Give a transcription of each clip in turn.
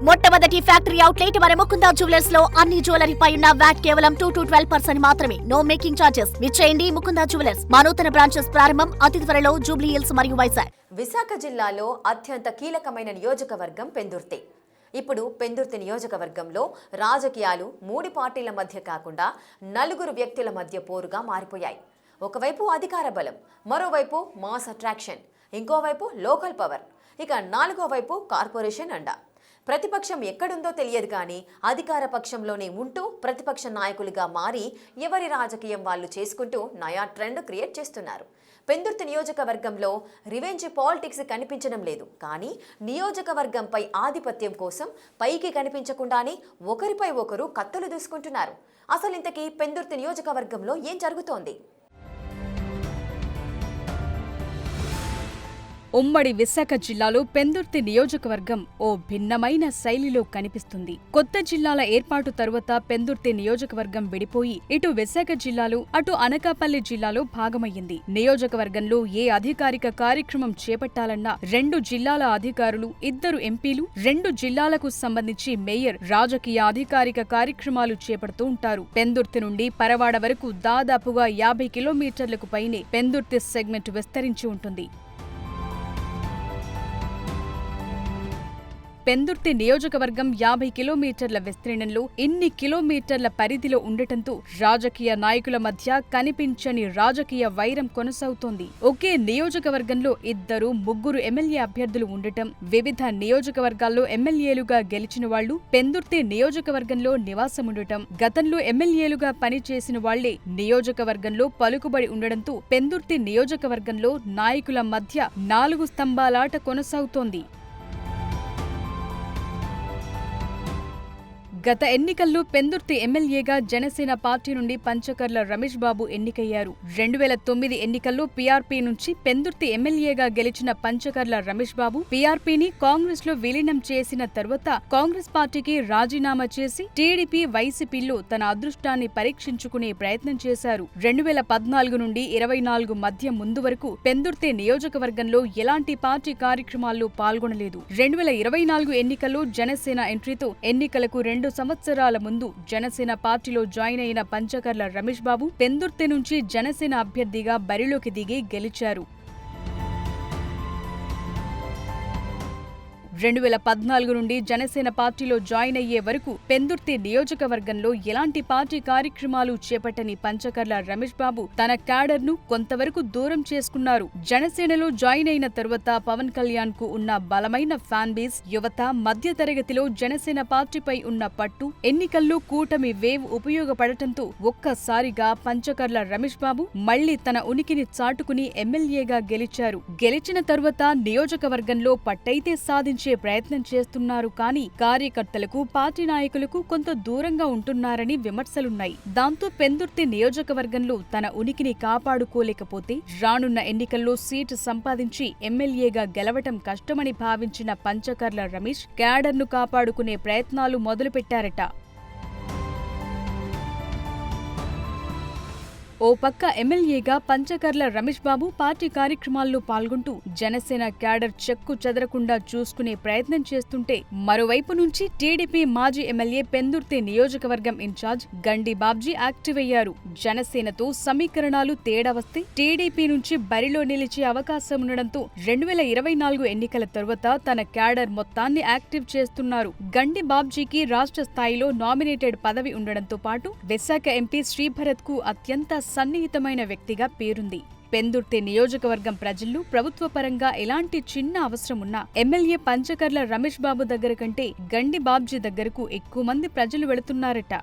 మొట్టమొదటి factory outlet మన Mukunda jewellers లో అన్ని జ్యువెలరీపై ఉన్న వ్యాట్ కేవలం 2 to 12% మాత్రమే. No making charges. విచ్చేయండి ముకుందా జ్యువెలర్స్. మా నూతన బ్రాంచెస్ ప్రారంభం అతి త్వరలో జూబ్లీ హిల్స్ మరియు వైజాగ్. విశాఖ జిల్లాలో అత్యంత కీలకమైన నియోజకవర్గం పెందుర్తి. ఇప్పుడు పెందుర్తి నియోజకవర్గంలో రాజకీయాలు 3 పార్టీల మధ్య కాకుండా 4 వ్యక్తుల మధ్య పోరుగా మారిపోయాయి. ఒకవైపు అధికార బలం, మరోవైపు మాస్ అట్రాక్షన్, ఇంకోవైపు లోకల్ పవర్, ఇక 4వ వైపు కార్పొరేషన్ అండ. ప్రతిపక్షం ఎక్కడుందో తెలియదు కానీ అధికార పక్షంలోనే ఉంటూ ప్రతిపక్ష నాయకులుగా మారి ఎవరి రాజకీయం వాళ్ళు చేసుకుంటూ నయా ట్రెండ్ క్రియేట్ చేస్తున్నారు. పెందుర్తి నియోజకవర్గంలో రివెంజ్ పాలిటిక్స్ కనిపించడం లేదు. కానీ నియోజకవర్గంపై ఆధిపత్యం కోసం పైకి కనిపించకుండానే ఒకరిపై ఒకరు కత్తులు దూసుకుంటున్నారు. అసలు ఇంతకీ పెందుర్తి నియోజకవర్గంలో ఏం జరుగుతోంది? ఉమ్మడి విశాఖ జిల్లాలో పెందుర్తి నియోజకవర్గం ఓ భిన్నమైన శైలిలో కనిపిస్తుంది. కొత్త జిల్లాల ఏర్పాటు తరువాత పెందుర్తి నియోజకవర్గం విడిపోయి ఇటు విశాఖ జిల్లాలో అటు అనకాపల్లి జిల్లాలో భాగమయ్యింది. నియోజకవర్గంలో ఏ అధికారిక కార్యక్రమం చేపట్టాలన్నా 2 జిల్లాల అధికారులు, 2 ఎంపీలు, 2 జిల్లాలకు సంబంధించి మేయర్ రాజకీయ అధికారిక కార్యక్రమాలు చేపడుతూ ఉంటారు. పెందుర్తి నుండి పరవాడ వరకు దాదాపుగా 50 కిలోమీటర్లకు పైనే పెందుర్తి సెగ్మెంట్ విస్తరించి ఉంటుంది. పెందుర్తి నియోజకవర్గం 50 కిలోమీటర్ల విస్తీర్ణంలో ఇన్ని కిలోమీటర్ల పరిధిలో ఉండటంతో రాజకీయ నాయకుల మధ్య కనిపించని రాజకీయ వైరం కొనసాగుతోంది. ఒకే నియోజకవర్గంలో 2, 3 ఎమ్మెల్యే అభ్యర్థులు ఉండటం, వివిధ నియోజకవర్గాల్లో ఎమ్మెల్యేలుగా గెలిచిన వాళ్లు పెందుర్తి నియోజకవర్గంలో నివాసముండటం, గతంలో ఎమ్మెల్యేలుగా పనిచేసిన వాళ్లే నియోజకవర్గంలో పలుకుబడి ఉండడంతో పెందుర్తి నియోజకవర్గంలో నాయకుల మధ్య 4 స్తంభాలాట కొనసాగుతోంది. గత ఎన్నికల్లో పెందుర్తి ఎమ్మెల్యేగా జనసేన పార్టీ నుండి పంచకర్ల రమేష్ బాబు ఎన్నికయ్యారు. 2009 ఎన్నికల్లో పీఆర్పీ నుంచి పెందుర్తి ఎమ్మెల్యేగా గెలిచిన పంచకర్ల రమేష్ బాబు పీఆర్పీని కాంగ్రెస్ లో విలీనం చేసిన తర్వాత కాంగ్రెస్ పార్టీకి రాజీనామా చేసి టీడీపీ, వైసీపీలో తన అదృష్టాన్ని పరీక్షించుకునే ప్రయత్నం చేశారు. 2014 నుండి 24 మధ్య ముందు వరకు పెందుర్తి నియోజకవర్గంలో ఎలాంటి పార్టీ కార్యక్రమాల్లో పాల్గొనలేదు. 2024 ఎన్నికల్లో జనసేన ఎంట్రీతో ఎన్నికలకు 2 సంవత్సరాల ముందు జనసేన పార్టీలో జాయిన్ అయిన పంచకర్ల రమేష్ బాబు పెందుర్తి నుంచి జనసేన అభ్యర్థిగా బరిలోకి దిగి గెలిచారు. 2014 నుండి జనసేన పార్టీలో జాయిన్ అయ్యే వరకు పెందుర్తి నియోజకవర్గంలో ఎలాంటి పార్టీ కార్యక్రమాలు చేపట్టని పంచకర్ల రమేష్ బాబు తన క్యాడర్ను కొంతవరకు దూరం చేసుకున్నారు. జనసేనలో జాయిన్ అయిన తరువాత పవన్ కళ్యాణ్ కు ఉన్న బలమైన ఫ్యాన్ బేస్, యువత, మధ్య తరగతిలో జనసేన పార్టీపై ఉన్న పట్టు, ఎన్నికల్లో కూటమి వేవ్ ఉపయోగపడటంతో ఒక్కసారిగా పంచకర్ల రమేష్ బాబు మళ్లీ తన ఉనికిని చాటుకుని ఎమ్మెల్యేగా గెలిచారు. గెలిచిన తరువాత నియోజకవర్గంలో పట్టైతే సాధించే ప్రయత్నం చేస్తున్నారు. కానీ కార్యకర్తలకు, పార్టీ నాయకులకు కొంత దూరంగా ఉంటున్నారని విమర్శలున్నాయి. దాంతో పెందుర్తి నియోజకవర్గంలో తన ఉనికిని కాపాడుకోలేకపోతే రానున్న ఎన్నికల్లో సీటు సంపాదించి ఎమ్మెల్యేగా గెలవటం కష్టమని భావించిన పంచకర్ల రమేష్ క్యాడర్ను కాపాడుకునే ప్రయత్నాలు మొదలుపెట్టారట. ఓ పక్క ఎమ్మెల్యేగా పంచకర్ల రమేష్ బాబు పార్టీ కార్యక్రమాల్లో పాల్గొంటూ జనసేన క్యాడర్ చెక్కు చెదరకుండా చూసుకునే ప్రయత్నం చేస్తుంటే, మరోవైపు నుంచి టీడీపీ మాజీ ఎమ్మెల్యే పెందుర్తి నియోజకవర్గం ఇన్ఛార్జ్ గండి బాబ్జీ యాక్టివ్ అయ్యారు. జనసేనతో సమీకరణాలు తేడా వస్తే టీడీపీ నుంచి బరిలో నిలిచే అవకాశం ఉండడంతో 2024 ఎన్నికల తరువాత తన క్యాడర్ మొత్తాన్ని యాక్టివ్ చేస్తున్నారు. గండి బాబ్జీకి రాష్ట్ర స్థాయిలో నామినేటెడ్ పదవి ఉండడంతో పాటు విశాఖ ఎంపీ శ్రీభరత్ కు అత్యంత సన్నిహితమైన వ్యక్తిగా పేరుంది. పెందుర్తి నియోజకవర్గం ప్రజలు ప్రభుత్వ పరంగా ఎలాంటి చిన్న అవసరం ఉన్నా ఎమ్మెల్యే పంచకర్ల రమేష్ బాబు దగ్గర కంటే గండి బాబ్జీ దగ్గరకు ఎక్కువ మంది ప్రజలు వెళుతున్నారట.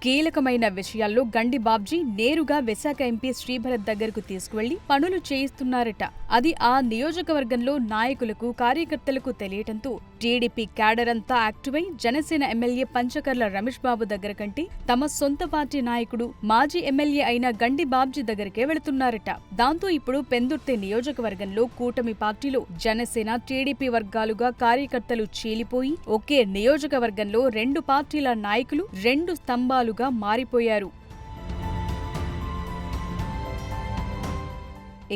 కీలకమైన విషయాల్లో గండి బాబ్జీ నేరుగా విశాఖ ఎంపీ శ్రీభరత్ దగ్గరకు తీసుకువెళ్లి పనులు చేయిస్తున్నారట. అది ఆ నియోజకవర్గంలో నాయకులకు, కార్యకర్తలకు తెలియటంతో టీడీపీ క్యాడర్ అంతా యాక్టివ్ అయి జనసేన ఎమ్మెల్యే పంచకర్ల రమేష్ బాబు దగ్గర కంటే తమ సొంత పార్టీ నాయకుడు, మాజీ ఎమ్మెల్యే అయిన గండి బాబ్జీ దగ్గరకే వెళుతున్నారట. దాంతో ఇప్పుడు పెందుర్తి నియోజకవర్గంలో కూటమి పార్టీలో జనసేన, టీడీపీ వర్గాలుగా కార్యకర్తలు చీలిపోయి ఒకే నియోజకవర్గంలో 2 పార్టీల నాయకులు 2 స్తంభాలుగా మారిపోయారు.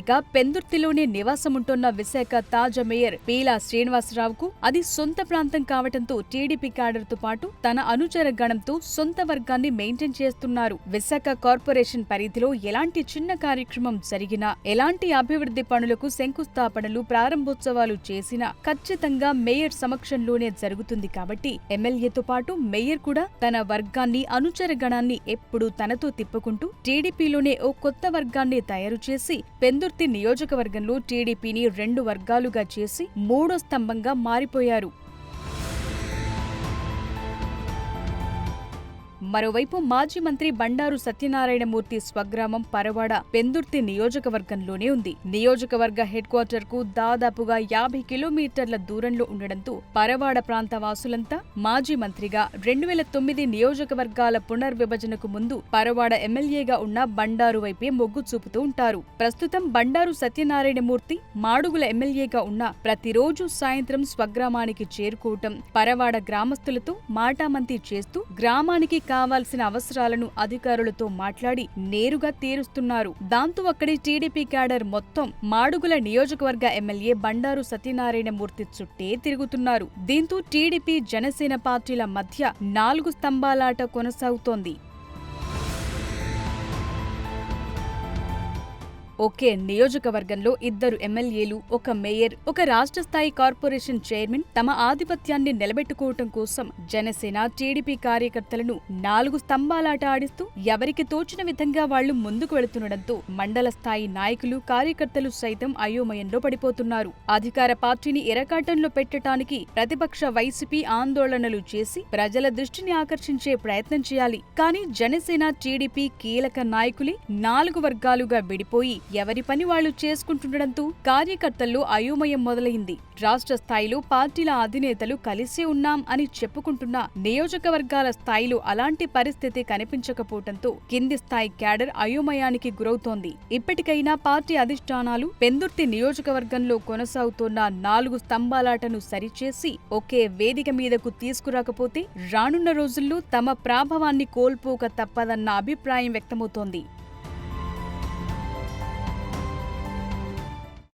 ఇక పెందుర్తిలోనే నివాసముంటున్న విశాఖ తాజా మేయర్ పీలా శ్రీనివాసరావుకు అది సొంత ప్రాంతం కావటంతో టీడీపీ క్యాడర్తో పాటు తన అనుచర గణంతో సొంత వర్గాన్ని మెయింటైన్ చేస్తున్నారు. విశాఖ కార్పొరేషన్ పరిధిలో ఎలాంటి చిన్న కార్యక్రమం జరిగినా, ఎలాంటి అభివృద్ధి పనులకు శంకుస్థాపనలు, ప్రారంభోత్సవాలు చేసినా ఖచ్చితంగా మేయర్ సమక్షంలోనే జరుగుతుంది. కాబట్టి ఎమ్మెల్యేతో పాటు మేయర్ కూడా తన వర్గాన్ని, అనుచర గణాన్ని ఎప్పుడూ తనతో తిప్పుకుంటూ టీడీపీలోనే ఓ కొత్త వర్గాన్ని తయారు చేసి పెందుర్తి నియోజకవర్గంలో టీడీపీని 2 వర్గాలుగా చేసి 3వ స్తంభంగా మారిపోయారు. మరోవైపు మాజీ మంత్రి బండారు సత్యనారాయణమూర్తి స్వగ్రామం పరవాడ పెందుర్తి నియోజకవర్గంలోనే ఉంది. నియోజకవర్గ హెడ్ క్వార్టర్ కు దాదాపుగా 50 కిలోమీటర్ల దూరంలో ఉండడంతో పరవాడ ప్రాంత వాసులంతా మాజీ మంత్రిగా 2009 నియోజకవర్గాల పునర్విభజనకు ముందు పరవాడ ఎమ్మెల్యేగా ఉన్న బండారు వైపే మొగ్గు చూపుతూ ఉంటారు. ప్రస్తుతం బండారు సత్యనారాయణమూర్తి మాడుగుల ఎమ్మెల్యేగా ఉన్న ప్రతిరోజు సాయంత్రం స్వగ్రామానికి చేరుకోవటం, పరవాడ గ్రామస్తులతో మాటామంతి చేస్తూ గ్రామానికి కావాల్సిన అవసరాలను అధికారులతో మాట్లాడి నేరుగా తీరుస్తున్నారు. దాంతో అక్కడి టీడీపీ క్యాడర్ మొత్తం మాడుగుల నియోజకవర్గ ఎమ్మెల్యే బండారు సత్యనారాయణమూర్తి చుట్టే తిరుగుతున్నారు. దీంతో టీడీపీ, జనసేన పార్టీల మధ్య 4 స్తంభాలాట కొనసాగుతోంది. ఒకే నియోజకవర్గంలో 2 ఎమ్మెల్యేలు, 1 మేయర్, 1 రాష్ట్ర స్థాయి కార్పొరేషన్ చైర్మన్ తమ ఆధిపత్యాన్ని నిలబెట్టుకోవటం కోసం జనసేన, టీడీపీ కార్యకర్తలను 4 స్తంభాలాట ఆడిస్తూ ఎవరికి తోచిన విధంగా వాళ్లు ముందుకు వెళుతుండటంతో మండల స్థాయి నాయకులు, కార్యకర్తలు సైతం అయోమయంలో పడిపోతున్నారు. అధికార పార్టీని ఎరకాటంలో పెట్టడానికి ప్రతిపక్ష వైసీపీ ఆందోళనలు చేసి ప్రజల దృష్టిని ఆకర్షించే ప్రయత్నం చేయాలి. కానీ జనసేన, టీడీపీ కీలక నాయకులే 4 వర్గాలుగా విడిపోయి ఎవరి పని వాళ్లు చేసుకుంటుండటంతో కార్యకర్తల్లో అయోమయం మొదలైంది. రాష్ట్ర స్థాయిలో పార్టీల అధినేతలు కలిసే ఉన్నాం అని చెప్పుకుంటున్నా నియోజకవర్గాల స్థాయిలో అలాంటి పరిస్థితి కనిపించకపోవడంతో కింది స్థాయి క్యాడర్ అయోమయానికి గురవుతోంది. ఇప్పటికైనా పార్టీ అధిష్టానాలు పెందుర్తి నియోజకవర్గంలో కొనసాగుతోన్న 4 స్తంభాలాటను సరిచేసి ఒకే వేదిక మీదకు తీసుకురాకపోతే రానున్న రోజుల్లో తమ ప్రాభవాన్ని కోల్పోక తప్పదన్న అభిప్రాయం వ్యక్తమవుతోంది.